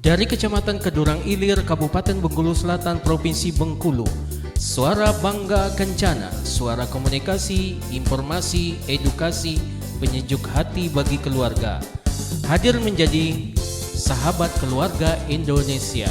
Dari Kecamatan Kedurang Ilir, Kabupaten Bengkulu Selatan, Provinsi Bengkulu, Suara Bangga Kencana, suara komunikasi, informasi, edukasi, penyejuk hati bagi keluarga. Hadir menjadi sahabat keluarga Indonesia.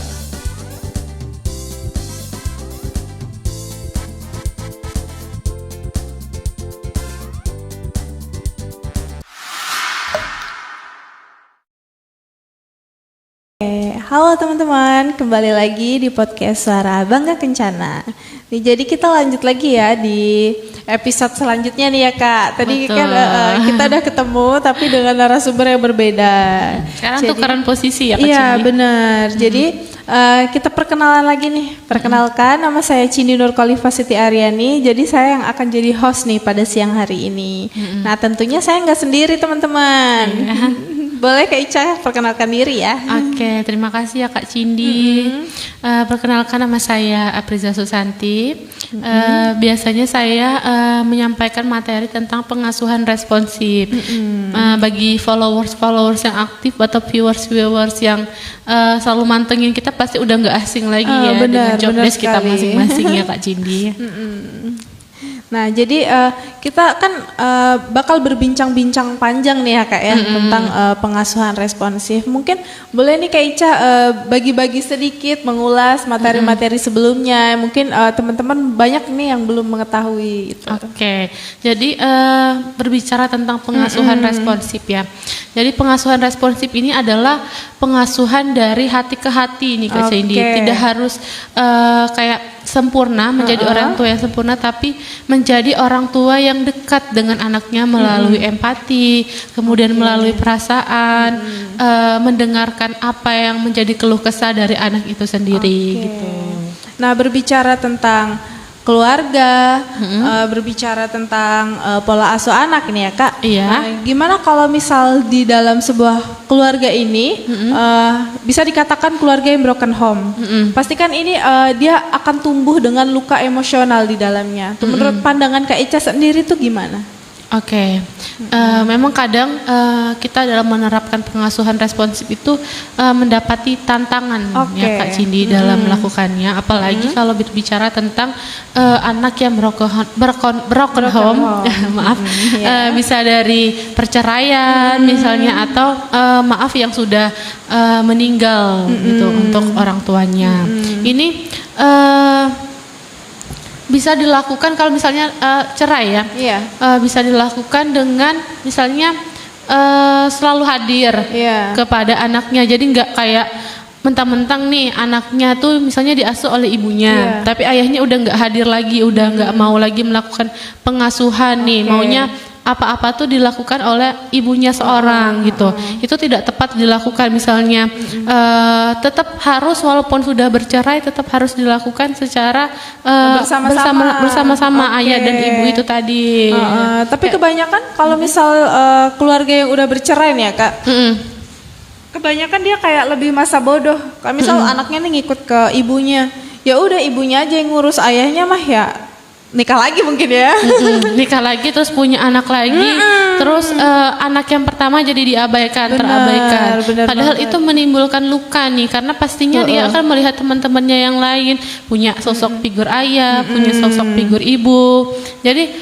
Halo teman-teman, kembali lagi di podcast Suara Bangga Kencana. Nih, jadi kita lanjut lagi ya di episode selanjutnya nih ya Kak. Tadi kan kita udah ketemu tapi dengan narasumber yang berbeda. Sekarang tukeran posisi ya Kak Iya Cindy? benar. Jadi kita perkenalan lagi nih. Perkenalkan, nama saya Cindy Nur Khalifa Siti Aryani. Jadi saya yang akan jadi host nih pada siang hari ini. Nah tentunya saya nggak sendiri teman-teman. Boleh Kak Ica perkenalkan diri ya. Oke, terima kasih ya Kak Cindy. Perkenalkan, nama saya Apriza Susanti. Biasanya saya menyampaikan materi tentang pengasuhan responsif. Bagi followers yang aktif atau viewers yang selalu mantengin kita pasti udah nggak asing lagi ya dengan job desk kita masing-masing ya Kak Cindy. Nah, jadi kita kan bakal berbincang-bincang panjang nih ya Kak ya tentang pengasuhan responsif. Mungkin boleh nih Kak Ica bagi-bagi sedikit mengulas materi-materi sebelumnya. Mungkin teman-teman banyak nih yang belum mengetahui itu. Oke, jadi berbicara tentang pengasuhan responsif ya. Jadi pengasuhan responsif ini adalah pengasuhan dari hati ke hati nih Kak Cindy. Tidak harus kayak sempurna, menjadi orang tua yang sempurna, tapi menjadi orang tua yang dekat dengan anaknya melalui empati, kemudian melalui perasaan, mendengarkan apa yang menjadi keluh kesah dari anak itu sendiri gitu. Nah, berbicara tentang keluarga, berbicara tentang pola asuh anak ini ya Kak. Iya. Gimana kalau misal di dalam sebuah keluarga ini bisa dikatakan keluarga yang broken home. Pastikan ini dia akan tumbuh dengan luka emosional di dalamnya. Menurut pandangan Kak Ica sendiri itu gimana? Oke, memang kadang kita dalam menerapkan pengasuhan responsif itu mendapati tantangan ya Kak Cindy dalam melakukannya, apalagi kalau berbicara tentang anak yang broken home, maaf, bisa dari perceraian misalnya, atau maaf yang sudah meninggal gitu untuk orang tuanya. Ini bisa dilakukan kalau misalnya cerai ya, bisa dilakukan dengan misalnya selalu hadir kepada anaknya. Jadi nggak kayak mentang-mentang nih anaknya tuh misalnya diasuh oleh ibunya, tapi ayahnya udah nggak hadir lagi, udah nggak mau lagi melakukan pengasuhan nih, maunya apa-apa tuh dilakukan oleh ibunya seorang gitu. Itu tidak tepat dilakukan. Misalnya tetap harus, walaupun sudah bercerai, tetap harus dilakukan secara bersama-sama ayah dan ibu itu tadi. Tapi kebanyakan kalau misal keluarga yang udah bercerai nih ya Kak, kebanyakan dia kayak lebih masa bodoh. Kalau misal anaknya nih ngikut ke ibunya, ya udah ibunya aja yang ngurus, ayahnya mah ya nikah lagi mungkin ya. Nikah lagi terus punya anak lagi, terus anak yang pertama jadi diabaikan, terabaikan. Padahal itu menimbulkan luka nih, karena pastinya dia akan melihat teman-temannya yang lain punya sosok figur ayah, punya sosok figur ibu. Jadi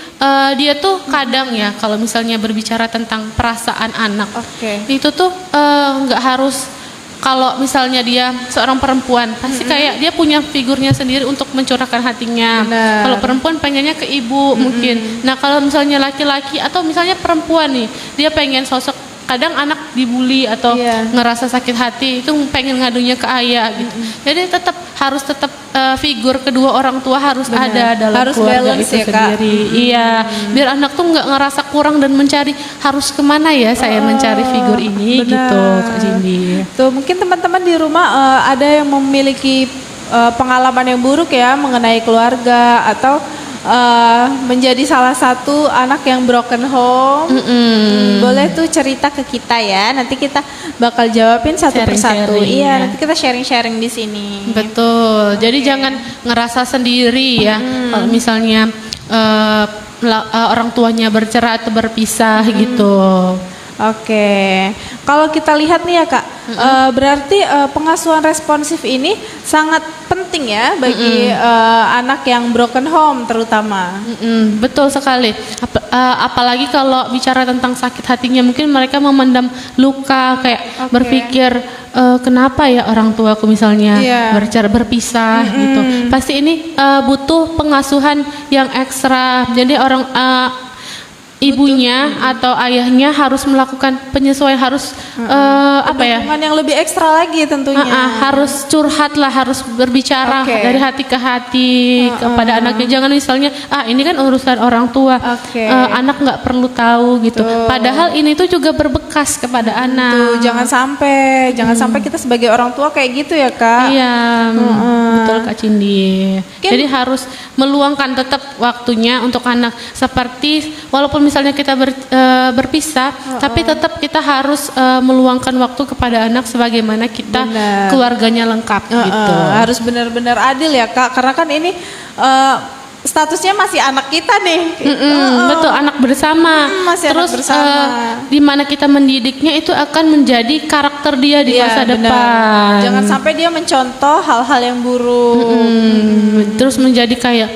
dia tuh kadang ya kalau misalnya berbicara tentang perasaan anak, itu tuh nggak harus. Kalau misalnya dia seorang perempuan, pasti kayak dia punya figurnya sendiri untuk mencurahkan hatinya. Kalau perempuan pengennya ke ibu mungkin. Nah kalau misalnya laki-laki atau misalnya perempuan nih, dia pengen sosok, kadang anak dibully atau ngerasa sakit hati, itu pengen ngadunya ke ayah gitu. Jadi harus tetap figur kedua orang tua harus ada dalam keluarga itu sendiri. Iya, biar anak tuh nggak ngerasa kurang dan mencari harus kemana ya saya mencari figur ini gitu Kak Cindy. Tuh mungkin teman-teman di rumah ada yang memiliki pengalaman yang buruk ya mengenai keluarga, atau menjadi salah satu anak yang broken home. Boleh tuh cerita ke kita ya, nanti kita bakal jawabin satu persatu. Iya, nanti kita sharing-sharing di sini. Betul. Jadi jangan ngerasa sendiri ya. Kalau misalnya orang tuanya bercerai atau berpisah gitu. Oke, kalau kita lihat nih ya Kak, berarti pengasuhan responsif ini sangat penting ya bagi anak yang broken home terutama. Betul sekali. Apalagi kalau bicara tentang sakit hatinya, mungkin mereka memendam luka, kayak berpikir kenapa ya orang tuaku misalnya berpisah gitu. Pasti ini butuh pengasuhan yang ekstra. Jadi ibunya atau ayahnya harus melakukan penyesuaian, harus Dukungan yang lebih ekstra lagi tentunya. harus curhat lah, harus berbicara dari hati ke hati kepada anaknya. Jangan misalnya ini kan urusan orang tua, anak nggak perlu tahu gitu. Padahal ini tuh juga berbekas kepada anak. Jangan sampai kita sebagai orang tua kayak gitu ya Kak. Iya, betul Kak Cindy. Jadi harus meluangkan tetap waktunya untuk anak. Seperti walaupun misalnya kita berpisah, tapi tetap kita harus meluangkan waktu kepada anak sebagaimana kita keluarganya lengkap gitu. Harus benar-benar adil ya Kak, karena kan ini statusnya masih anak kita nih. Betul, anak bersama. Terus di mana kita mendidiknya itu akan menjadi karakter dia di masa depan. Jangan sampai dia mencontoh hal-hal yang buruk. Terus menjadi kayak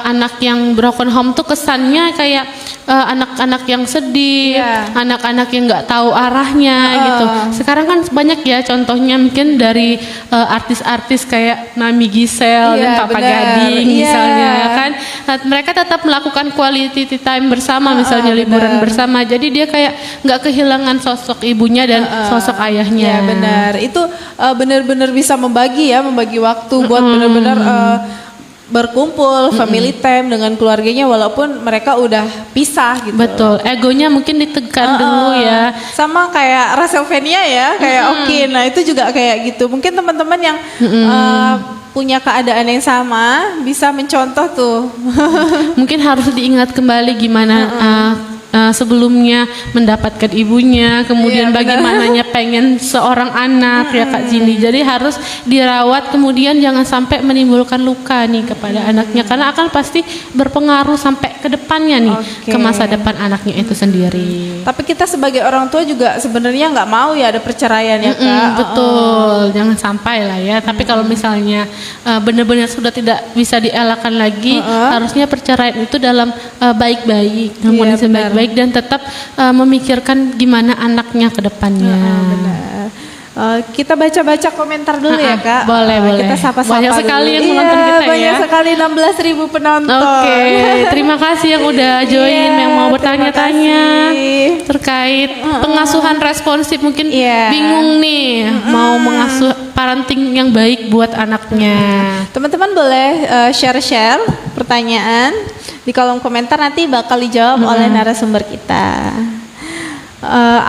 anak yang broken home tuh kesannya kayak anak-anak yang sedih, anak-anak yang nggak tahu arahnya gitu. Sekarang kan banyak ya contohnya, mungkin dari artis-artis kayak Nami Giselle dan Papa Gading misalnya kan. Mereka tetap melakukan quality time bersama, misalnya liburan bersama. Jadi dia kayak nggak kehilangan sosok ibunya dan sosok ayahnya. Ya benar, itu benar-benar bisa membagi waktu buat benar-benar berkumpul, family time dengan keluarganya walaupun mereka udah pisah gitu. Betul, egonya mungkin ditekan dulu ya. Sama kayak Raselvenia ya, kayak nah itu juga kayak gitu. Mungkin teman-teman yang punya keadaan yang sama bisa mencontoh tuh. Mungkin harus diingat kembali gimana sebelumnya mendapatkan ibunya, kemudian bagaimananya pengen seorang anak ya Kak Cindy. Jadi harus dirawat, kemudian jangan sampai menimbulkan luka nih kepada anaknya, karena akan pasti berpengaruh sampai ke depannya nih, ke masa depan anaknya itu sendiri. Tapi kita sebagai orang tua juga sebenarnya nggak mau ya ada perceraian ya Kak. Betul, jangan sampai lah ya. Tapi kalau misalnya benar-benar sudah tidak bisa dielakkan lagi, harusnya perceraian itu dalam baik-baik, harmonis baik-baik, dan tetap memikirkan gimana anaknya ke depannya. Kita baca-baca komentar dulu ya Kak. Boleh. Kita sapa-sapa banyak dulu. sekali yang menonton kita ya. Banyak sekali 16.000 penonton. Oke, terima kasih yang udah join, yang mau bertanya-tanya terkait pengasuhan responsif. Mungkin bingung nih mau mengasuh parenting yang baik buat anaknya. Teman-teman boleh share pertanyaan di kolom komentar, nanti bakal dijawab oleh narasumber kita.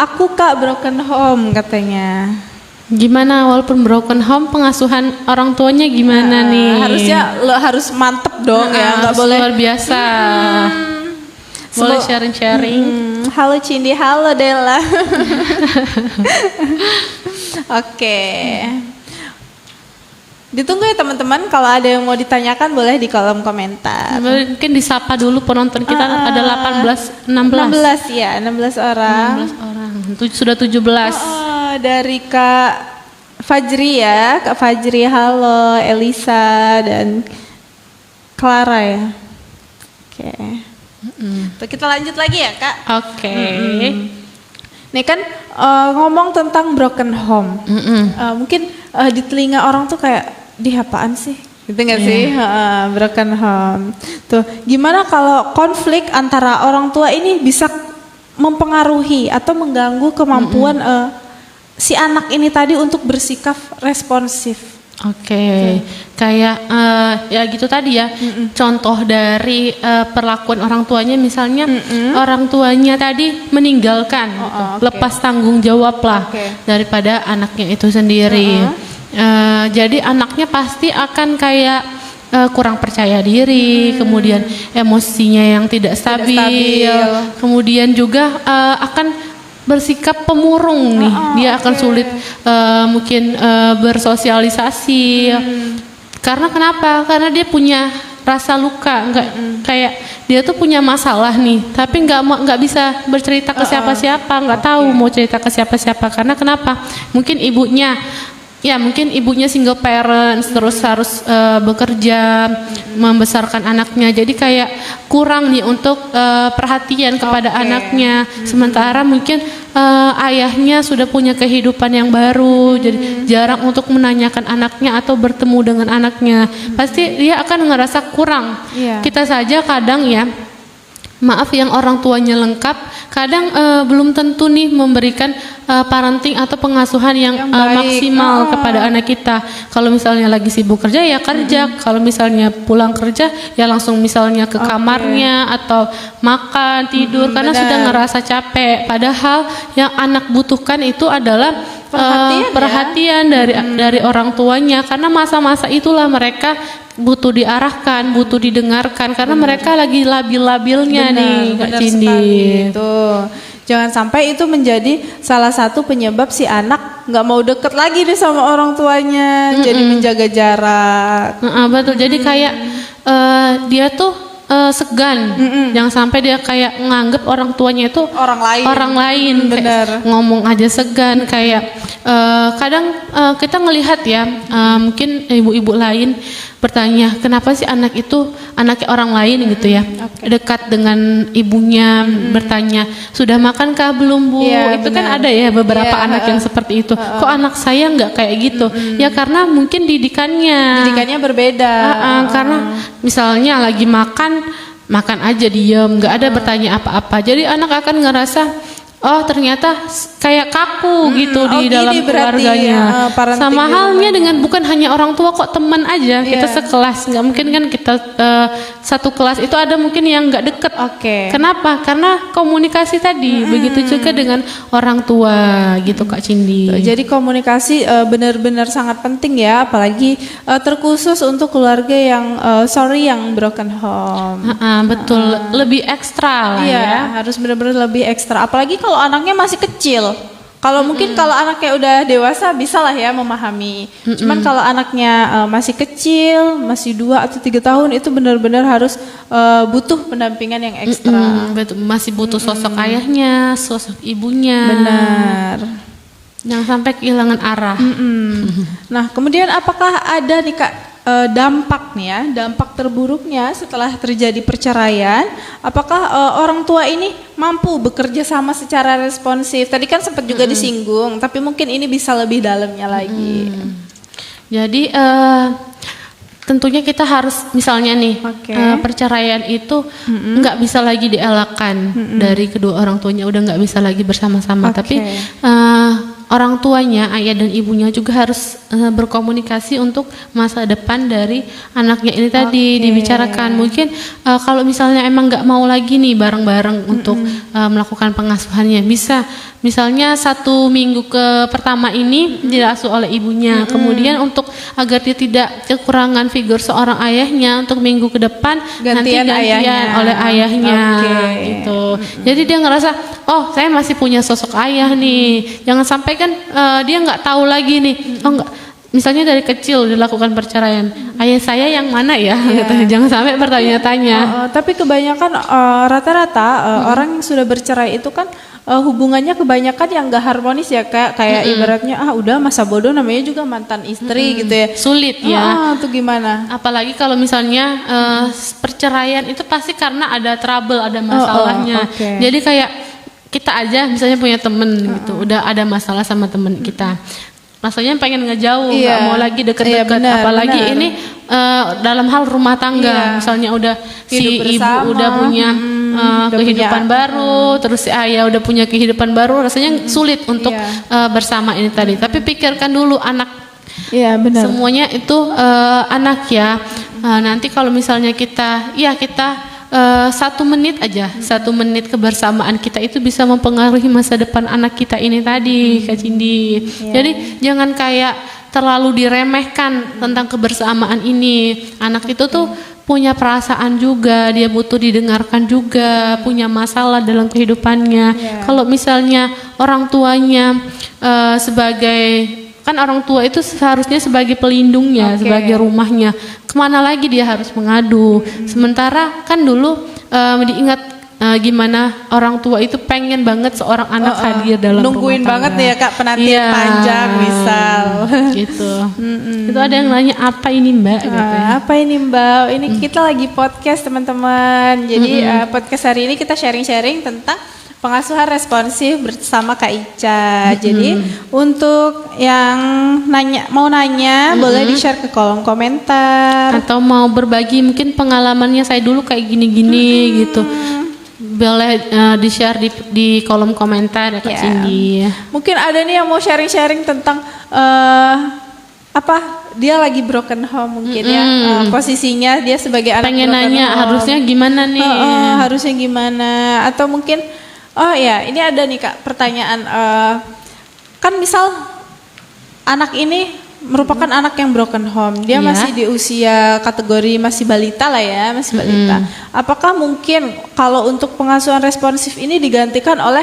Aku Kak broken home katanya. Gimana walaupun broken home, pengasuhan orang tuanya gimana nih? Harusnya harus mantep dong ya, nggak boleh luar biasa. Boleh sharing-sharing. Halo Cindy, halo Della. Oke. Ditunggu ya teman-teman, kalau ada yang mau ditanyakan boleh di kolom komentar. Mungkin disapa dulu penonton kita, ada 16 orang. 16 orang. Sudah 17. Dari Kak Fajri ya, Kak Fajri, halo, Elisa dan Clara ya. Oke. Tuh, kita lanjut lagi ya Kak. Oke. Nih kan ngomong tentang broken home, mungkin di telinga orang tuh kayak apaan sih? Gitu nggak sih? Broken home. Tuh, gimana kalau konflik antara orang tua ini bisa mempengaruhi atau mengganggu kemampuan si anak ini tadi untuk bersikap responsif? Oke, kayak ya gitu tadi ya. Contoh dari perlakuan orang tuanya, misalnya orang tuanya tadi meninggalkan, lepas tanggung jawab lah daripada anaknya itu sendiri. Jadi anaknya pasti akan kayak kurang percaya diri, kemudian emosinya yang tidak stabil. Kemudian juga akan bersikap pemurung nih, dia akan sulit mungkin bersosialisasi. Karena kenapa? Karena dia punya rasa luka, nggak kayak dia tuh punya masalah nih, tapi nggak bisa bercerita ke siapa-siapa, nggak tahu mau cerita ke siapa-siapa karena kenapa? Mungkin ibunya single parents, terus harus bekerja membesarkan anaknya, jadi kayak kurang nih untuk perhatian kepada anaknya. Sementara mungkin ayahnya sudah punya kehidupan yang baru, jadi jarang untuk menanyakan anaknya atau bertemu dengan anaknya. Pasti dia akan ngerasa kurang. Kita saja kadang ya, maaf yang orang tuanya lengkap, kadang belum tentu nih memberikan parenting atau pengasuhan yang maksimal kepada anak kita. Kalau misalnya lagi sibuk kerja ya kerja, kalau misalnya pulang kerja ya langsung misalnya ke kamarnya atau makan, tidur karena sudah ngerasa capek. Padahal yang anak butuhkan itu adalah perhatian dari orang tuanya, karena masa-masa itulah mereka butuh diarahkan, butuh didengarkan karena mereka lagi labil-labilnya nih Kak Cindy. Jangan sampai itu menjadi salah satu penyebab si anak nggak mau deket lagi deh sama orang tuanya, jadi menjaga jarak. Betul. Jadi kayak dia tuh segan, jangan sampai dia kayak nganggep orang tuanya itu orang lain. Benar. Ngomong aja segan, kayak kadang kita ngelihat ya, mungkin ibu-ibu lain bertanya, kenapa sih anak itu anaknya orang lain gitu ya, dekat dengan ibunya, bertanya, sudah makankah belum Bu? Itu kan ada ya beberapa anak yang seperti itu. Kok anak saya nggak kayak gitu? Ya karena mungkin didikannya berbeda. Karena misalnya lagi makan aja diem, nggak ada bertanya apa-apa. Jadi anak akan ngerasa, oh ternyata kayak kaku gitu di dalam keluarganya. Sama halnya dengan bukan hanya orang tua kok, teman aja. Kita sekelas, nggak mungkin kan kita satu kelas itu ada mungkin yang nggak deket. Kenapa? Karena komunikasi tadi. Begitu juga dengan orang tua gitu Kak Cindy. Jadi komunikasi benar-benar sangat penting ya, apalagi terkhusus untuk keluarga yang yang broken home. Betul, lebih ekstra lah ya. Harus benar-benar lebih ekstra. Apalagi kalau anaknya masih kecil. Kalau mungkin kalau anaknya udah dewasa bisa lah ya memahami. Cuman kalau anaknya masih kecil, masih 2 atau 3 tahun, itu benar-benar harus butuh pendampingan yang ekstra. Betul, masih butuh sosok ayahnya, sosok ibunya. Benar. Jangan sampai kehilangan arah. Nah, kemudian apakah ada nih Kak dampak nih ya, dampak terburuknya setelah terjadi perceraian? Apakah orang tua ini mampu bekerja sama secara responsif? Tadi kan sempat juga disinggung, tapi mungkin ini bisa lebih dalamnya lagi. Jadi tentunya kita harus misalnya nih perceraian itu nggak bisa lagi dielakkan dari kedua orang tuanya, udah nggak bisa lagi bersama-sama. Tapi orang tuanya, ayah dan ibunya juga harus berkomunikasi untuk masa depan dari anaknya ini tadi dibicarakan. Mungkin kalau misalnya emang nggak mau lagi nih bareng-bareng untuk melakukan pengasuhannya, bisa misalnya 1 minggu pertama ini diasuh oleh ibunya, kemudian untuk agar dia tidak kekurangan figur seorang ayahnya, untuk minggu ke depan gantian oleh ayahnya gitu. Jadi dia ngerasa, oh saya masih punya sosok ayah nih. Jangan sampai kan dia nggak tahu lagi nih, oh nggak, misalnya dari kecil dilakukan perceraian, ayah saya yang mana ya? Jangan sampai bertanya-tanya. Tapi kebanyakan rata-rata orang yang sudah bercerai itu kan hubungannya kebanyakan yang gak harmonis ya, kayak ibaratnya udah masa bodoh, namanya juga mantan istri gitu ya. Sulit ya. Itu gimana? Apalagi kalau misalnya perceraian itu pasti karena ada trouble, ada masalahnya. Jadi kayak kita aja misalnya punya temen gitu, udah ada masalah sama temen kita, rasanya pengen ngejauh, nggak mau lagi deket-deket. Apalagi ini dalam hal rumah tangga, misalnya udah si ibu udah punya kehidupan baru, terus si ayah udah punya kehidupan baru, rasanya sulit untuk bersama ini tadi. Tapi pikirkan dulu anak. Semuanya itu anak ya. Nanti kalau misalnya kita 1 menit aja, 1 menit kebersamaan kita itu bisa mempengaruhi masa depan anak kita ini tadi, Kak Cindy. Jadi jangan kayak terlalu diremehkan tentang kebersamaan ini. Anak itu tuh punya perasaan juga, dia butuh didengarkan juga, punya masalah dalam kehidupannya. Kalau misalnya orang tuanya sebagai Kan orang tua itu seharusnya sebagai pelindungnya, sebagai rumahnya. Kemana lagi dia harus mengadu? Sementara kan dulu diingat gimana orang tua itu pengen banget seorang anak hadir dalam nungguin rumah tangga. banget nih ya Kak penantian panjang misal gitu. Itu ada yang nanya apa ini Mbak gitu ya. Apa ini Mbak? Ini kita lagi podcast teman-teman. Jadi podcast hari ini kita sharing-sharing tentang pengasuhan responsif bersama Kak Ica. Jadi untuk yang mau nanya boleh di-share ke kolom komentar atau mau berbagi mungkin pengalamannya saya dulu kayak gini-gini gitu. Boleh di-share di kolom komentar ya Kak Cindy. Mungkin ada nih yang mau sharing-sharing tentang dia lagi broken home mungkin ya. Posisinya dia sebagai anak pengen broken nanya home. harusnya gimana nih? Harusnya gimana? Atau mungkin ini ada nih Kak pertanyaan. Kan misal anak ini merupakan anak yang broken home, dia masih di usia kategori masih balita lah ya, masih balita. Apakah mungkin kalau untuk pengasuhan responsif ini digantikan oleh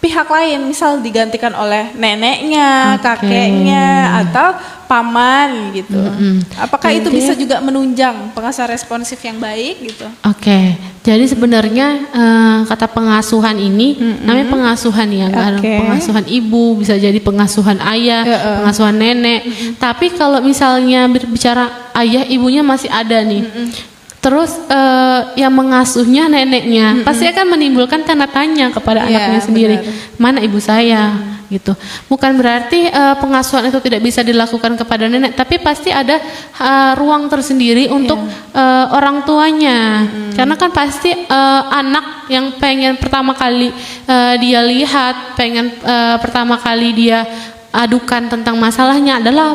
pihak lain, misal digantikan oleh neneknya, kakeknya, atau paman gitu? Apakah itu bisa juga menunjang pengasuhan responsif yang baik gitu? Jadi sebenarnya kata pengasuhan ini namanya pengasuhan ya, nggak ada pengasuhan ibu, bisa jadi pengasuhan ayah, pengasuhan nenek. Tapi kalau misalnya berbicara ayah ibunya masih ada nih, terus yang mengasuhnya neneknya, pasti akan menimbulkan tanda tanya kepada anaknya sendiri, mana ibu saya? Gitu. Bukan berarti pengasuhan itu tidak bisa dilakukan kepada nenek, tapi pasti ada ruang tersendiri untuk orang tuanya. Karena kan pasti anak yang pengen pertama kali dia lihat, pengen pertama kali dia adukan tentang masalahnya adalah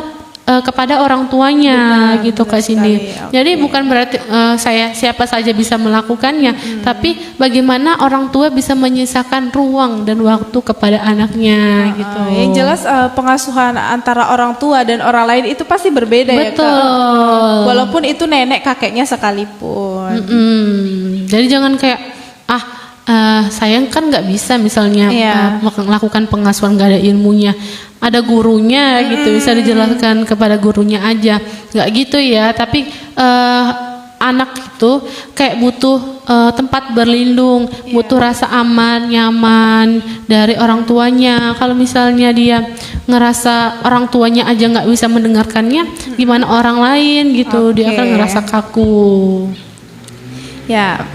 kepada orang tuanya. Gitu Kak Cindy. Jadi bukan berarti siapa saja bisa melakukannya, tapi bagaimana orang tua bisa menyisakan ruang dan waktu kepada anaknya gitu. Yang jelas pengasuhan antara orang tua dan orang lain itu pasti berbeda ya Kak. Walaupun itu nenek kakeknya sekalipun. Jadi jangan kayak sayang kan nggak bisa misalnya melakukan pengasuhan nggak ada ilmunya, ada gurunya gitu, bisa dijelaskan kepada gurunya aja, nggak gitu ya. Tapi anak itu kayak butuh tempat berlindung, butuh rasa aman, nyaman dari orang tuanya. Kalau misalnya dia ngerasa orang tuanya aja nggak bisa mendengarkannya, gimana orang lain gitu, dia akan ngerasa kaku. Ya.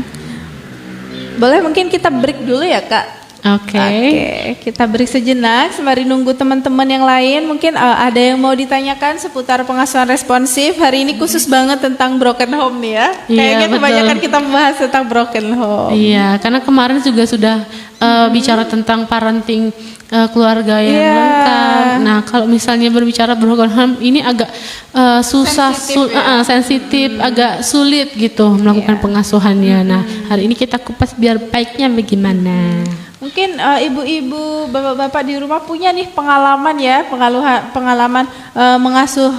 Boleh mungkin kita break dulu ya Kak. Oke, kita break sejenak sembari nunggu teman-teman yang lain. Mungkin ada yang mau ditanyakan seputar pengasuhan responsif. Hari ini khusus banget tentang broken home nih ya. Kayaknya kebanyakan kita membahas tentang broken home. Iya, karena kemarin juga sudah bicara tentang parenting keluarga yang lengkap. Nah, kalau misalnya berbicara broken home ini agak susah, sensitif, agak sulit gitu melakukan pengasuhannya. Nah, hari ini kita kupas biar baiknya bagaimana. Mungkin ibu-ibu, bapak-bapak di rumah punya nih pengalaman mengasuh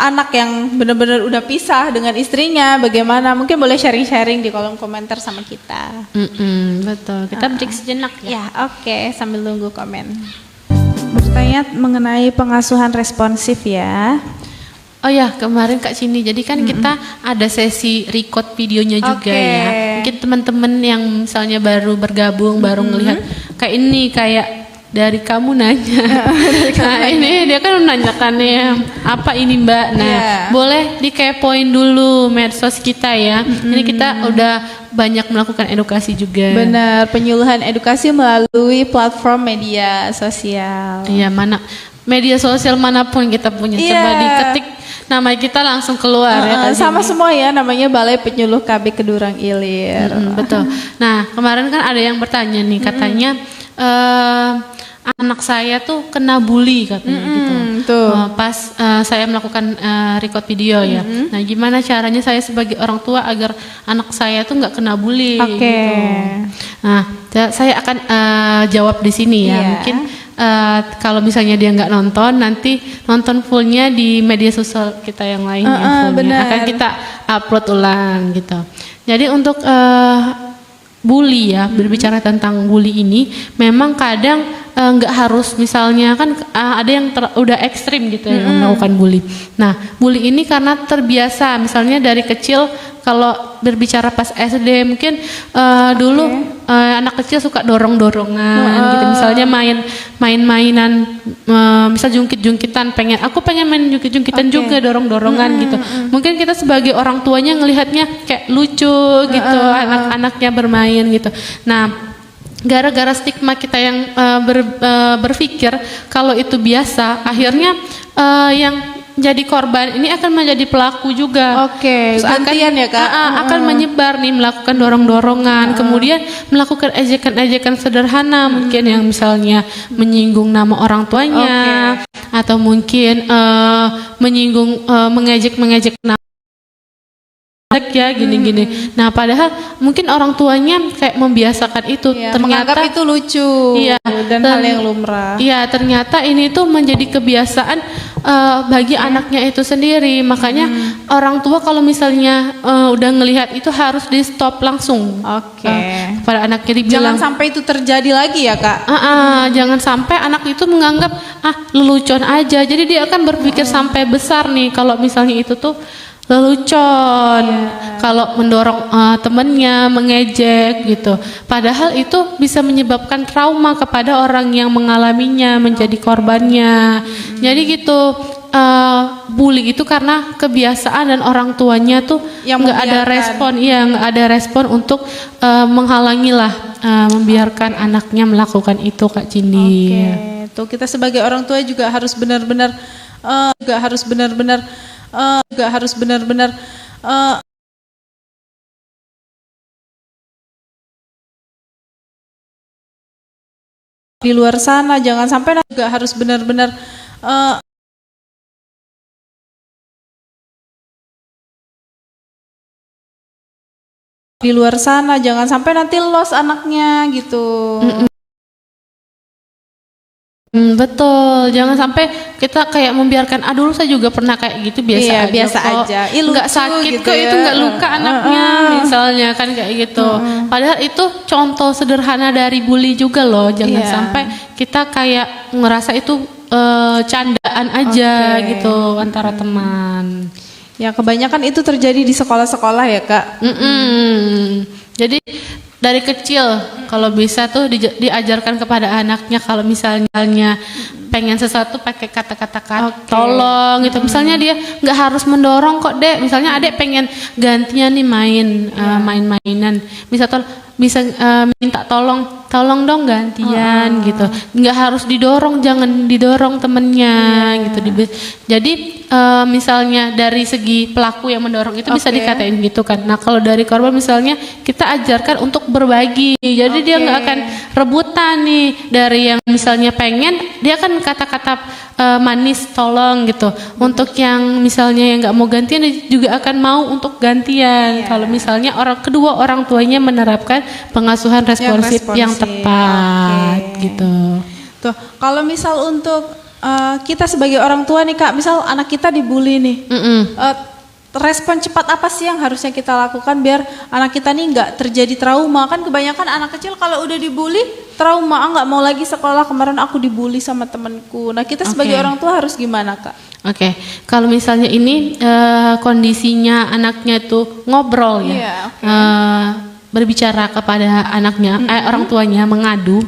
anak yang benar-benar udah pisah dengan istrinya. Bagaimana? Mungkin boleh sharing-sharing di kolom komentar sama kita. Betul. Kita break sejenak ya. Oke, sambil nunggu komen. Bertanya mengenai pengasuhan responsif ya. Oh ya, kemarin Kak Cindy, jadi kan kita ada sesi record videonya juga ya. Mungkin teman-teman yang misalnya baru bergabung, baru ngelihat kayak dari kamu nanya. Nah, ini dia kan menanyakannya apa ini Mbak. Nah, boleh dikepoin dulu medsos kita ya. Ini kita udah banyak melakukan edukasi juga. Benar, penyuluhan edukasi melalui platform media sosial. Iya, media sosial manapun kita punya, coba diketik nama kita langsung keluar ya. Sama semua ya, namanya Balai Penyuluh KB Kedurang Ilir. Betul. Nah, kemarin kan ada yang bertanya nih, katanya anak saya tuh kena bully katanya gitu. Pas saya melakukan record video ya. Nah, gimana caranya saya sebagai orang tua agar anak saya tuh nggak kena bully gitu. Nah, saya akan jawab di sini ya. Mungkin kalau misalnya dia nggak nonton, nanti nonton fullnya di media sosial kita yang lainnya. Akan kita upload ulang gitu. Jadi untuk bully ya, berbicara tentang bully ini memang kadang nggak harus, misalnya kan ada yang udah ekstrim gitu ya, yang melakukan bully. Nah, bully ini karena terbiasa, misalnya dari kecil, kalau berbicara pas SD mungkin dulu anak kecil suka dorong-dorongan gitu, misalnya mainan, misal jungkit-jungkitan, aku pengen main jungkit-jungkitan juga, dorong-dorongan gitu. Mungkin kita sebagai orang tuanya ngelihatnya kayak lucu gitu, anak-anaknya bermain gitu. Nah, gara-gara stigma kita yang berpikir kalau itu biasa, akhirnya yang jadi korban ini akan menjadi pelaku juga. Terus gantian ya Kak? Akan menyebar nih, melakukan dorong-dorongan, kemudian melakukan ejekan-ejekan sederhana, mungkin yang misalnya menyinggung nama orang tuanya, atau mungkin menyinggung, mengejek nama ya, gini-gini. Nah, padahal mungkin orang tuanya kayak membiasakan itu, ternyata menganggap itu lucu, dan hal yang lumrah. Iya, ternyata ini tuh menjadi kebiasaan bagi anaknya itu sendiri. Makanya orang tua kalau misalnya udah ngelihat itu harus di stop langsung. Pada anaknya dibilang, jangan sampai itu terjadi lagi ya Kak. Jangan sampai anak itu menganggap lelucon aja. Jadi dia akan berpikir sampai besar nih kalau misalnya itu tuh lelucon, kalau mendorong temennya, mengejek gitu. Padahal itu bisa menyebabkan trauma kepada orang yang mengalaminya, menjadi korbannya. Jadi gitu, bully itu karena kebiasaan dan orang tuanya tuh nggak ada respon, nggak ada respon untuk menghalangi lah, membiarkan anaknya melakukan itu, Kak Cindy. Tuh kita sebagai orang tua juga harus benar-benar di luar sana, jangan sampai juga harus benar-benar di luar sana, jangan sampai nanti lost anaknya gitu. Betul, jangan sampai kita kayak membiarkan, dulu saya juga pernah kayak gitu, biasa aja, nggak sakit gitu kok ya. Itu nggak luka anaknya, misalnya kan kayak gitu. Padahal itu contoh sederhana dari bully juga loh. Jangan sampai kita kayak ngerasa itu candaan aja gitu antara teman. Ya kebanyakan itu terjadi di sekolah-sekolah ya Kak. Jadi dari kecil kalau bisa tuh diajarkan kepada anaknya, kalau misalnya pengen sesuatu pakai kata-kata tolong gitu. Misalnya dia nggak harus mendorong kok Dek, misalnya Adek pengen gantian nih main-mainan, bisa minta tolong dong gantian gitu. Nggak harus didorong, jangan didorong temennya gitu. Jadi misalnya dari segi pelaku yang mendorong itu bisa dikatain gitu kan. Nah, kalau dari korban misalnya kita ajarkan untuk berbagi. Jadi dia nggak akan rebutan nih, dari yang misalnya pengen, dia kan kata-kata manis tolong gitu. Untuk yang misalnya yang nggak mau gantian, dia juga akan mau untuk gantian. Kalau misalnya kedua orang tuanya menerapkan pengasuhan responsif yang tepat gitu. Tuh, kalau misal untuk kita sebagai orang tua nih Kak, misal anak kita dibully nih, respon cepat apa sih yang harusnya kita lakukan biar anak kita nih nggak terjadi trauma? Kan kebanyakan anak kecil kalau udah dibully trauma, nggak mau lagi sekolah, kemarin aku dibully sama temanku. Nah kita sebagai orang tua harus gimana Kak? Kalau misalnya ini kondisinya anaknya tuh ngobrol ya, berbicara kepada anaknya, orang tuanya mengadu,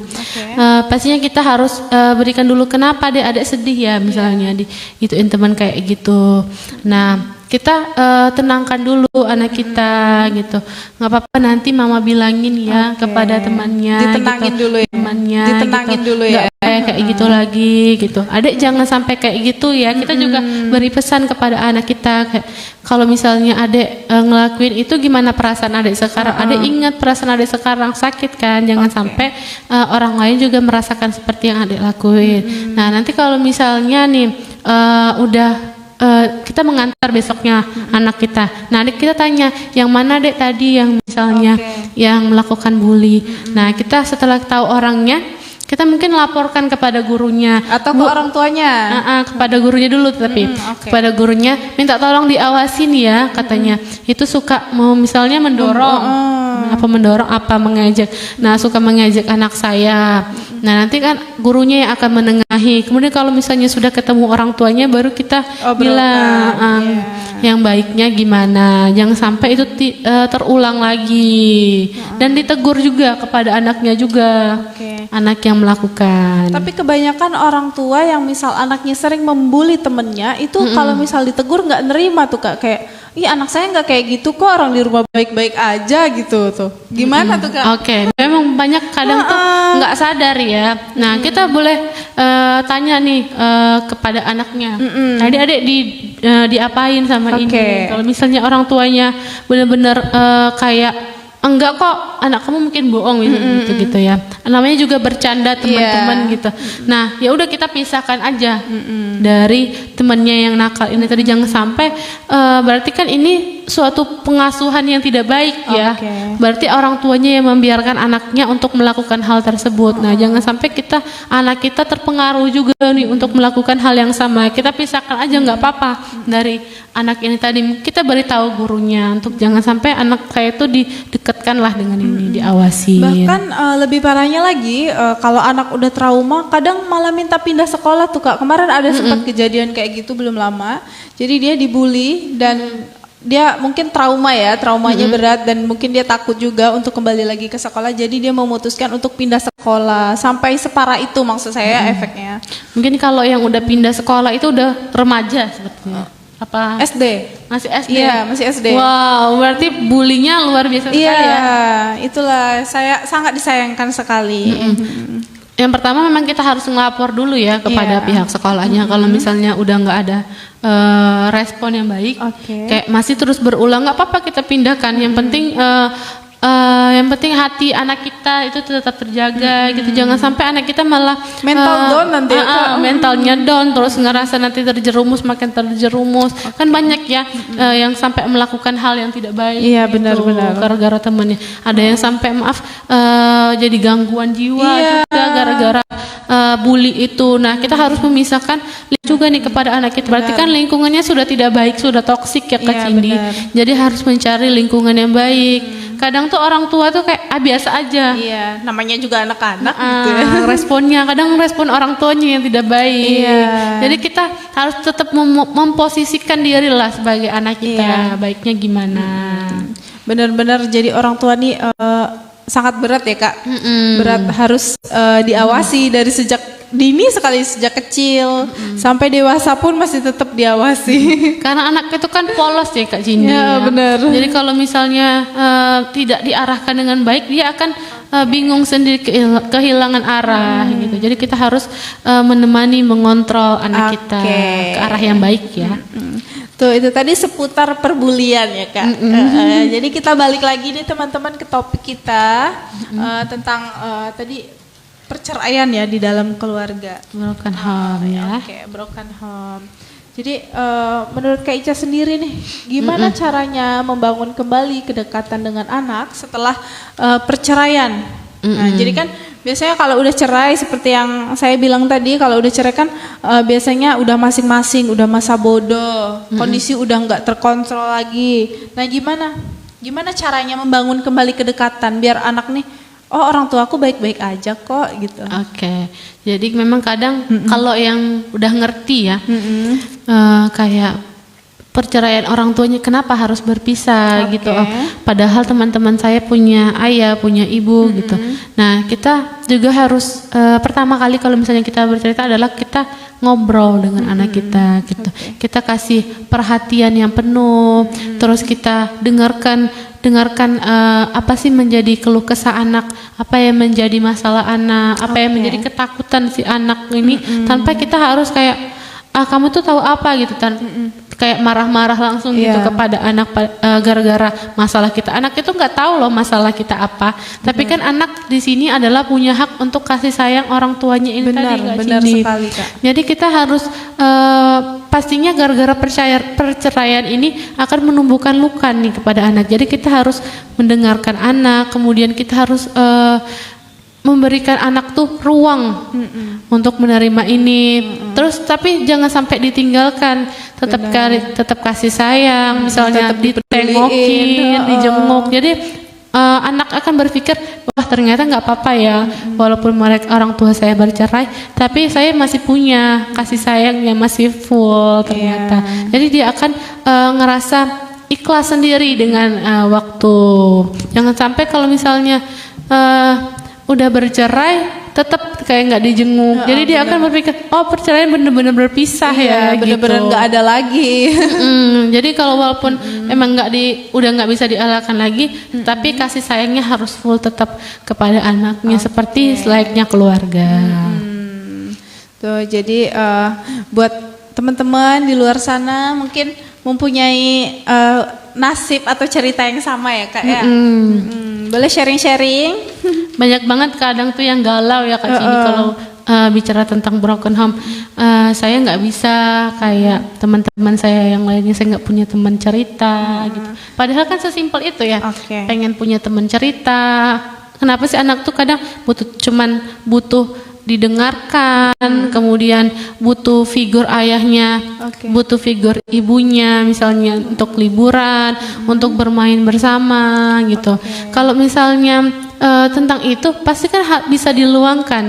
pastinya kita harus berikan dulu, kenapa adik sedih ya, misalnya ituin teman kayak gitu. Nah kita tenangkan dulu anak kita gitu, nggak apa-apa nanti mama bilangin ya kepada temannya, ditenangin gitu. Dulu ya, temannya ditenangin gitu. dulu ya, Kayak gitu lagi gitu. Adek jangan sampai kayak gitu ya. Kita juga beri pesan kepada anak kita, kayak kalau misalnya adek ngelakuin itu, gimana perasaan adek sekarang? Adek ingat perasaan adek sekarang sakit kan? Jangan sampai orang lain juga merasakan seperti yang adek lakuin. Nah nanti kalau misalnya nih kita mengantar besoknya anak kita. Nah, adik kita tanya, yang mana Dek tadi yang misalnya yang melakukan bully. Nah, kita setelah tahu orangnya, kita mungkin laporkan kepada gurunya Atau ke orang tuanya. kepada gurunya dulu, tapi kepada gurunya minta tolong diawasin ya katanya. Itu suka mau misalnya mendorong, apa mengejek. Nah, suka mengejek anak saya. Nah, nanti kan gurunya yang akan menengahi. Kemudian kalau misalnya sudah ketemu orang tuanya, baru kita bilang yang baiknya gimana. Jangan sampai itu terulang lagi. Dan ditegur juga kepada anaknya juga. Anak yang melakukan. Tapi kebanyakan orang tua yang misal anaknya sering membuli temennya itu kalau misal ditegur nggak nerima tuh Kak, kayak ih anak saya nggak kayak gitu kok, orang di rumah baik-baik aja gitu tuh. Gimana tuh Kak? Oke, memang banyak kadang tuh nggak sadar ya. Nah, kita boleh tanya nih kepada anaknya. Adik-adik diapain sama ini? Kalau misalnya orang tuanya benar-benar kayak enggak kok, anak kamu mungkin bohong gitu ya. Namanya juga bercanda teman-teman gitu. Nah, ya udah kita pisahkan aja dari temannya yang nakal ini tadi. Jangan sampai berarti kan ini suatu pengasuhan yang tidak baik ya. Berarti orang tuanya yang membiarkan anaknya untuk melakukan hal tersebut. Nah, jangan sampai anak kita terpengaruh juga nih untuk melakukan hal yang sama. Kita pisahkan aja, nggak apa-apa dari anak ini tadi. Kita beritahu gurunya untuk jangan sampai anak kayak itu didekatkanlah dengan ini, diawasi. Bahkan lebih parahnya lagi kalau anak udah trauma, kadang malah minta pindah sekolah tuh Kak. Kemarin ada sempat kejadian kayak gitu belum lama. Jadi dia dibully dan dia mungkin traumanya berat dan mungkin dia takut juga untuk kembali lagi ke sekolah. Jadi dia memutuskan untuk pindah sekolah. Sampai separah itu maksud saya efeknya. Mungkin kalau yang udah pindah sekolah itu udah remaja sepertinya. Apa? SD. Masih SD? Iya, masih SD. Wow, berarti bullynya luar biasa sekali ya. Iya, itulah saya sangat disayangkan sekali. Yang pertama memang kita harus ngelapor dulu ya kepada pihak sekolahnya. Kalau misalnya udah nggak ada respon yang baik, kayak masih terus berulang, nggak apa-apa kita pindahkan. Yang penting hati anak kita itu tetap terjaga gitu. Jangan sampai anak kita malah mental down nanti mentalnya down, terus ngerasa nanti makin terjerumus. Kan banyak ya yang sampai melakukan hal yang tidak baik. Iya, benar-benar. Gara-gara temannya. Ada yang sampai jadi gangguan jiwa juga gara-gara bully itu. Nah, kita harus memisahkan juga nih kepada anak kita. Berarti kan lingkungannya sudah tidak baik, sudah toksik ya Kak Cindy. Jadi harus mencari lingkungan yang baik. Kadang tuh orang tua tuh kayak biasa aja. Iya, namanya juga anak-anak gitu. Responnya kadang respon orang tuanya yang tidak baik. Jadi kita harus tetap memposisikan diri lah sebagai anak kita. Baiknya gimana? Benar-benar jadi orang tua nih sangat berat ya Kak. Berat, harus diawasi dari sejak dini sekali, sejak kecil sampai dewasa pun masih tetap diawasi. Karena anak itu kan polos ya Kak Cindy. Ya, benar. Jadi kalau misalnya tidak diarahkan dengan baik, dia akan bingung sendiri, kehilangan arah gitu. Jadi kita harus menemani, mengontrol anak kita ke arah yang baik ya. Tuh, itu tadi seputar perbulian ya Kak. Jadi kita balik lagi nih teman-teman ke topik kita tentang tadi perceraian ya di dalam keluarga. Broken home ya. Broken home. Jadi menurut Kak Ica sendiri nih, gimana caranya membangun kembali kedekatan dengan anak setelah perceraian? Nah, jadi kan biasanya kalau udah cerai seperti yang saya bilang tadi, kalau udah cerai kan biasanya udah masing-masing, udah masa bodoh, kondisi udah nggak terkontrol lagi. Nah, gimana caranya membangun kembali kedekatan biar anak nih, oh orang tuaku baik-baik aja kok gitu. Jadi memang kadang kalau yang udah ngerti ya, kayak perceraian orang tuanya kenapa harus berpisah gitu. Padahal teman-teman saya punya ayah, punya ibu gitu. Nah, kita juga harus pertama kali kalau misalnya kita bercerita adalah kita ngobrol dengan anak kita gitu. Kita kasih perhatian yang penuh, terus kita dengarkan apa sih menjadi keluh kesah anak, apa yang menjadi masalah anak, apa yang menjadi ketakutan si anak ini, tanpa kita harus kayak kamu tuh tahu apa gitu kayak marah-marah langsung gitu kepada anak gara-gara masalah kita. Anak itu nggak tahu loh masalah kita apa, tapi kan anak di sini adalah punya hak untuk kasih sayang orang tuanya ini. Benar sekali Kak. Jadi kita harus pastinya gara-gara perceraian ini akan menumbuhkan luka nih kepada anak. Jadi kita harus mendengarkan anak, kemudian kita harus memberikan anak tuh ruang untuk menerima ini. Terus tapi jangan sampai ditinggalkan, tetap kasih sayang, misalnya ditengokin, dijenguk. Jadi anak akan berpikir, wah ternyata nggak apa-apa ya, walaupun mereka orang tua saya bercerai, tapi saya masih punya kasih sayang yang masih full ternyata. Jadi dia akan ngerasa ikhlas sendiri dengan waktu. Jangan sampai kalau misalnya udah bercerai tetap kayak nggak dijenguk. Jadi dia akan berpikir, oh perceraian bener-bener berpisah ya, bener-bener gitu. nggak ada lagi. Jadi kalau walaupun emang udah nggak bisa dialakan lagi, tapi kasih sayangnya harus full tetap kepada anaknya seperti selayaknya keluarga. Tuh, jadi buat teman-teman di luar sana mungkin mempunyai nasib atau cerita yang sama ya Kak ya. Boleh sharing-sharing? Banyak banget kadang tuh yang galau ya Kak Cindy kalau bicara tentang broken home. Saya nggak bisa kayak teman-teman saya yang lainnya, saya nggak punya teman cerita gitu. Padahal kan sesimpel itu ya, pengen punya teman cerita. Kenapa sih anak tuh kadang butuh didengarkan, kemudian butuh figur ayahnya, butuh figur ibunya, misalnya untuk liburan, untuk bermain bersama gitu. Kalau misalnya tentang itu pasti kan bisa diluangkan,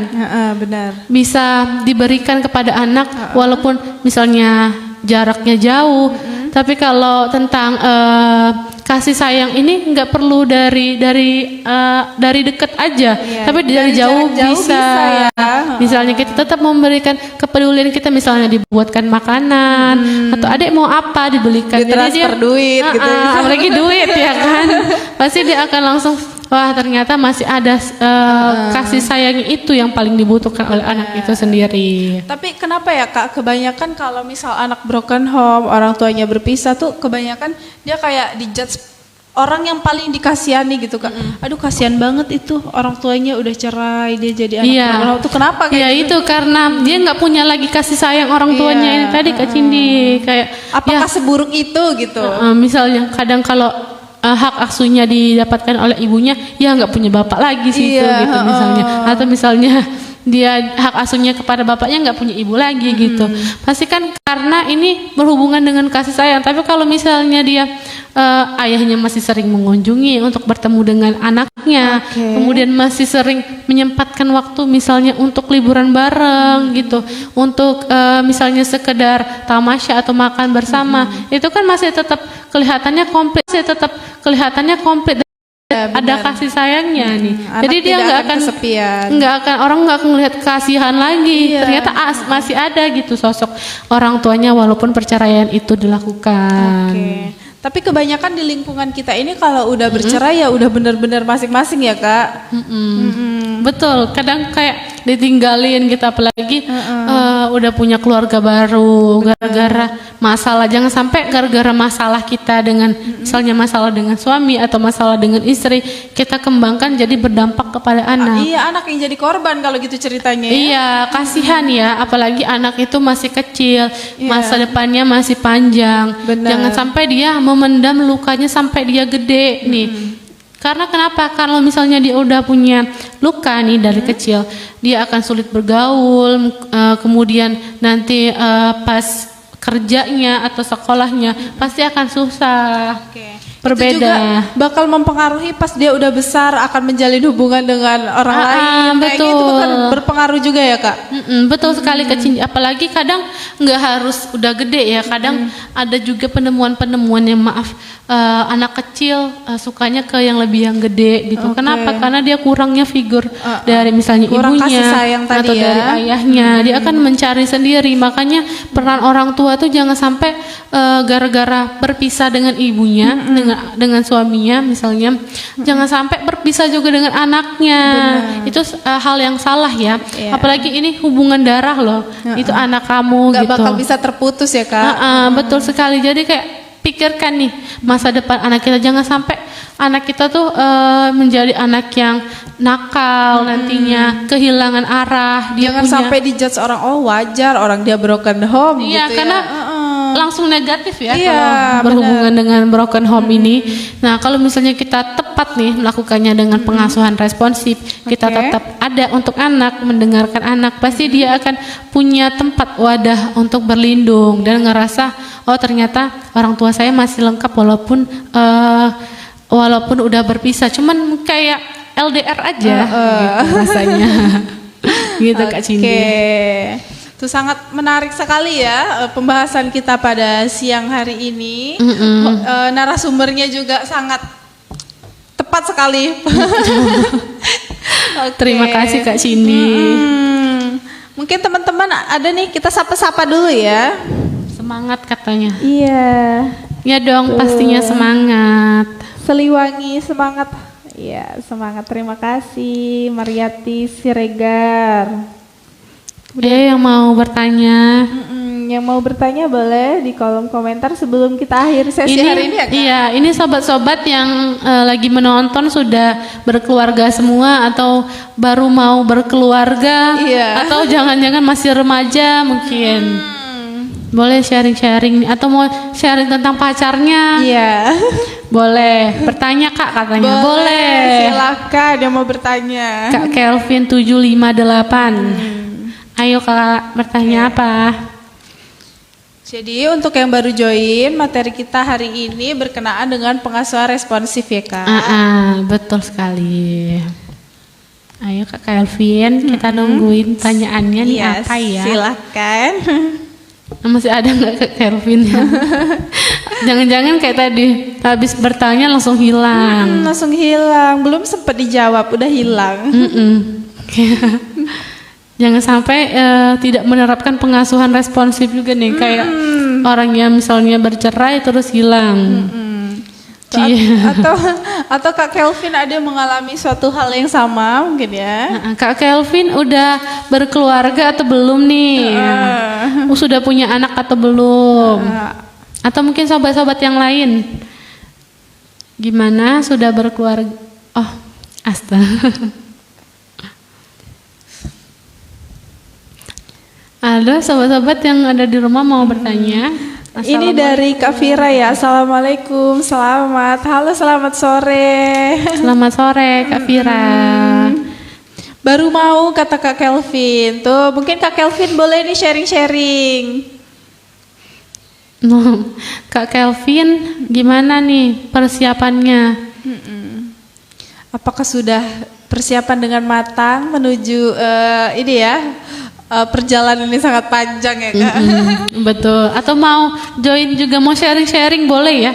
benar. bisa diberikan kepada anak walaupun misalnya jaraknya jauh. Tapi kalau tentang kasih sayang ini nggak perlu dari dekat aja, tapi dari jauh bisa ya. Misalnya kita tetap memberikan kepedulian kita, misalnya dibuatkan makanan atau adek mau apa dibelikan, ditransfer duit gitu. Apalagi duit ya kan, pasti dia akan langsung, wah ternyata masih ada kasih sayang itu yang paling dibutuhkan oleh anak itu sendiri. Tapi kenapa ya Kak, kebanyakan kalau misal anak broken home, orang tuanya berpisah tuh kebanyakan dia kayak dijudge orang yang paling dikasihani gitu Kak. Aduh kasihan banget itu orang tuanya udah cerai, dia jadi anak broken home. Itu kenapa kayak gitu? Itu karena dia nggak punya lagi kasih sayang orang tuanya ini tadi Kak Cindy. Kayak apakah seburuk itu gitu? Misalnya kadang kalau hak asuhnya didapatkan oleh ibunya, ya nggak punya bapak lagi sih itu gitu misalnya. Atau misalnya dia hak asuhnya kepada bapaknya nggak punya ibu lagi gitu. Pasti kan karena ini berhubungan dengan kasih sayang. Tapi kalau misalnya dia ayahnya masih sering mengunjungi untuk bertemu dengan anaknya, kemudian masih sering menyempatkan waktu misalnya untuk liburan bareng gitu, untuk misalnya sekedar tamasya atau makan bersama, itu kan masih tetap kelihatannya komplit. Ada kasih sayangnya nih. Jadi dia nggak akan orang nggak akan melihat kasihan lagi. Ternyata masih ada gitu sosok orang tuanya walaupun perceraian itu dilakukan. Tapi kebanyakan di lingkungan kita ini kalau udah bercerai ya udah benar-benar masing-masing ya Kak. Betul, kadang kayak ditinggalin gitu, apalagi udah punya keluarga baru gara-gara masalah. Jangan sampai gara-gara masalah kita dengan misalnya masalah dengan suami atau masalah dengan istri, kita kembangkan jadi berdampak kepada anak. Iya, anak yang jadi korban kalau gitu ceritanya ya. Iya, kasihan ya, apalagi anak itu masih kecil, masa depannya masih panjang. Jangan sampai dia memendam lukanya sampai dia gede nih. Karena kenapa? Kalau misalnya dia udah punya luka nih dari kecil, dia akan sulit bergaul, kemudian nanti pas kerjanya atau sekolahnya pasti akan susah. Berbeda. Itu juga bakal mempengaruhi pas dia udah besar akan menjalin hubungan dengan orang lain. Betul. Itu kan berpengaruh juga ya Kak. Betul sekali kecil. Apalagi kadang nggak harus udah gede ya. Kadang ada juga penemuan-penemuan yang anak kecil sukanya ke yang lebih yang gede gitu. Kenapa? Karena dia kurangnya figur dari misalnya kurang ibunya kasih sayang atau tadi dari ayahnya. Dia akan mencari sendiri. Makanya peran orang tua tuh jangan sampai gara-gara berpisah dengan ibunya, dengan suaminya misalnya, jangan sampai berpisah juga dengan anaknya. Itu hal yang salah ya. Apalagi ini hubungan darah loh. Itu anak kamu Gak gitu. bakal bisa terputus ya Kak. Betul sekali. Jadi kayak pikirkan nih masa depan anak kita, jangan sampai anak kita tuh menjadi anak yang nakal nantinya, kehilangan arah. Jangan sampai dijudge orang, oh wajar orang dia broken home gitu karena ya. langsung negatif ya kalau berhubungan dengan broken home ini. Nah kalau misalnya kita tepat nih melakukannya dengan pengasuhan responsif, kita tetap ada ada untuk anak, mendengarkan anak, pasti dia akan punya tempat wadah untuk berlindung dan ngerasa oh ternyata orang tua saya masih lengkap walaupun udah berpisah, cuman kayak LDR aja gitu rasanya. Gitu Kak Cindy. Itu sangat menarik sekali ya pembahasan kita pada siang hari ini. Narasumbernya juga sangat tepat sekali. Terima kasih Kak Cindy. Mungkin teman-teman ada nih, kita sapa-sapa dulu ya. Semangat katanya. Iya. Ya dong, pastinya semangat. Seliwangi semangat. Iya, semangat. Terima kasih Mariati Siregar. Yang mau bertanya. Yang mau bertanya boleh di kolom komentar sebelum kita akhir sesi hari ini ya Kak? Iya, ini sobat-sobat yang lagi menonton sudah berkeluarga semua atau baru mau berkeluarga, atau jangan-jangan masih remaja mungkin. Boleh sharing-sharing atau mau sharing tentang pacarnya? Iya. Boleh. Bertanya Kak katanya. Boleh. Silakan yang mau bertanya. Kak Kelvin 758. Ayo Kak, bertanya apa? Jadi untuk yang baru join, materi kita hari ini berkenaan dengan pengasuhan responsif ya Kak. Betul sekali. Ayo Kak Kelvin, kita nungguin pertanyaannya nih apa ya? Silakan. Masih ada nggak Kak Kelvin? Jangan-jangan kayak tadi habis bertanya langsung hilang. Langsung hilang, belum sempat dijawab udah hilang. Jangan sampai tidak menerapkan pengasuhan responsif juga nih, kayak orang yang misalnya bercerai terus hilang. Atau Kak Kelvin ada yang mengalami suatu hal yang sama mungkin ya. Kak Kelvin udah berkeluarga atau belum nih? Sudah punya anak atau belum? Atau mungkin sobat-sobat yang lain? Gimana, sudah berkeluarga? Oh, astaga. Ada sobat-sobat yang ada di rumah mau bertanya. Ini dari Kak Fira ya. Assalamualaikum, selamat. Halo, selamat sore. Selamat sore Kak Fira. Baru mau kata Kak Kelvin. Tuh, mungkin Kak Kelvin boleh nih sharing-sharing. Kak Kelvin, gimana nih persiapannya? Apakah sudah persiapan dengan matang menuju ini ya? Perjalanan ini sangat panjang ya Kak. Betul. Atau mau join juga, mau sharing-sharing boleh ya.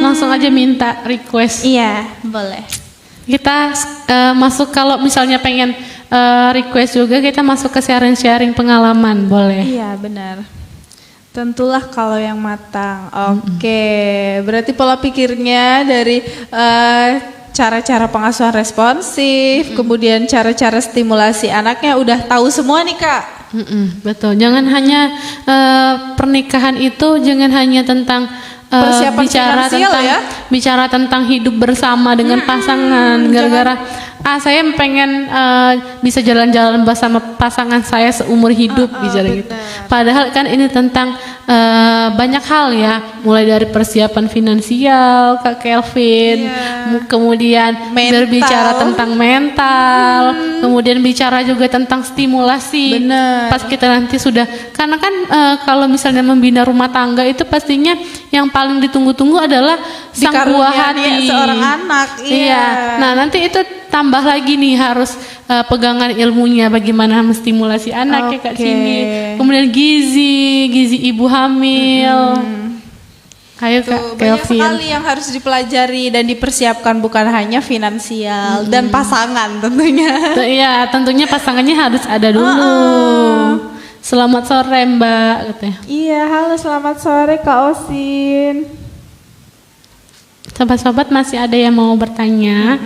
Langsung aja minta request. Iya, boleh. Kita masuk, kalau misalnya pengen request juga, kita masuk ke sharing-sharing pengalaman, boleh. Iya benar. Tentulah kalau yang matang. Oke, berarti pola pikirnya dari cara-cara pengasuhan responsif, kemudian cara-cara stimulasi anaknya udah tahu semua nih Kak. Betul. Jangan hanya pernikahan itu jangan hanya tentang persiapan finansial ya. Bicara tentang hidup bersama dengan pasangan. Gara-gara saya pengen bisa jalan-jalan bersama pasangan saya seumur hidup, bicara gitu. Padahal kan ini tentang banyak hal ya, mulai dari persiapan finansial Kak Kelvin, kemudian berbicara tentang mental, kemudian bicara juga tentang stimulasi. Pas kita nanti sudah, karena kan kalau misalnya membina rumah tangga itu pastinya yang paling ditunggu-tunggu adalah sang buah hati seorang anak. Iya. Nah nanti itu tambah lagi nih, harus pegangan ilmunya bagaimana menstimulasi anak ya Kak Cindy. Kemudian gizi ibu hamil. Ayo Kak banyak Kelvin. sekali yang harus dipelajari dan dipersiapkan, bukan hanya finansial dan pasangan tentunya. Iya, tentunya pasangannya harus ada dulu. Selamat sore Mbak katanya. Iya, halo selamat sore Kak Osin. Sobat-sobat masih ada yang mau bertanya?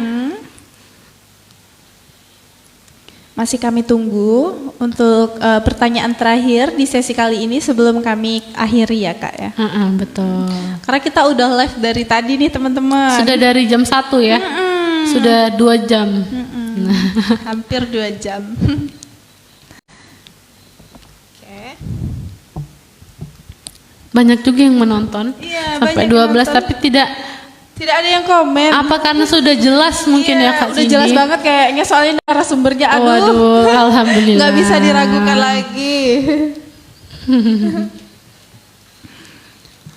Masih kami tunggu untuk pertanyaan terakhir di sesi kali ini sebelum kami akhiri ya Kak ya. Betul. Karena kita udah live dari tadi nih teman-teman. Sudah dari jam 1 ya? Sudah 2 jam. Hampir 2 jam. Banyak juga yang menonton. Iya, sampai banyak 12 tapi tidak Tidak ada yang komen. Apa karena sudah jelas mungkin ya Kak Udah Cindy? jelas banget kayaknya soalnya narasumbernya. Aduh. Waduh, alhamdulillah. Nggak bisa diragukan lagi.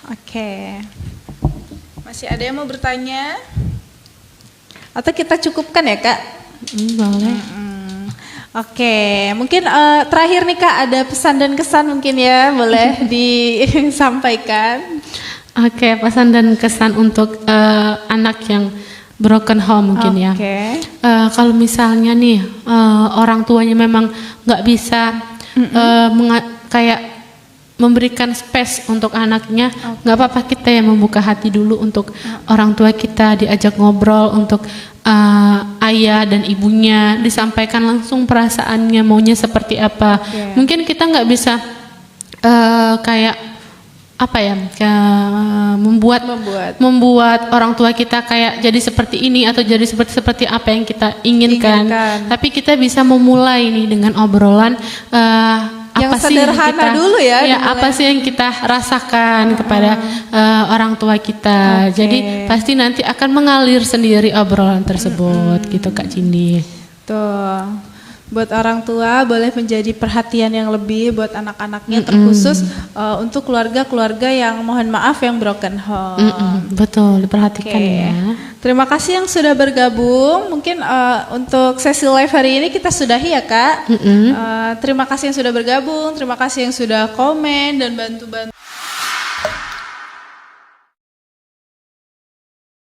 Oke. Masih ada yang mau bertanya? Atau kita cukupkan ya Kak? Boleh. Oke, mungkin terakhir nih Kak ada pesan dan kesan mungkin ya boleh disampaikan. Oke, pesan dan kesan untuk anak yang broken home mungkin ya. Oke. Kalau misalnya nih orang tuanya memang nggak bisa kayak memberikan space untuk anaknya, nggak apa-apa kita yang membuka hati dulu untuk orang tua kita, diajak ngobrol untuk ayah dan ibunya, disampaikan langsung perasaannya maunya seperti apa. Mungkin kita nggak bisa kayak apa ya, membuat orang tua kita kayak jadi seperti ini atau jadi seperti apa yang kita inginkan. Tapi kita bisa memulai nih dengan obrolan yang apa sih sederhana yang kita, dulu ya apa sih yang kita rasakan kepada orang tua kita. Jadi pasti nanti akan mengalir sendiri obrolan tersebut gitu Kak Cindy. Tuh. Buat orang tua boleh menjadi perhatian yang lebih buat anak-anaknya, terkhusus untuk keluarga-keluarga yang mohon maaf yang broken home. Betul, diperhatikan ya. Terima kasih yang sudah bergabung. Mungkin untuk sesi live hari ini kita sudahi ya Kak. Terima kasih yang sudah bergabung, terima kasih yang sudah komen dan bantu-bantu.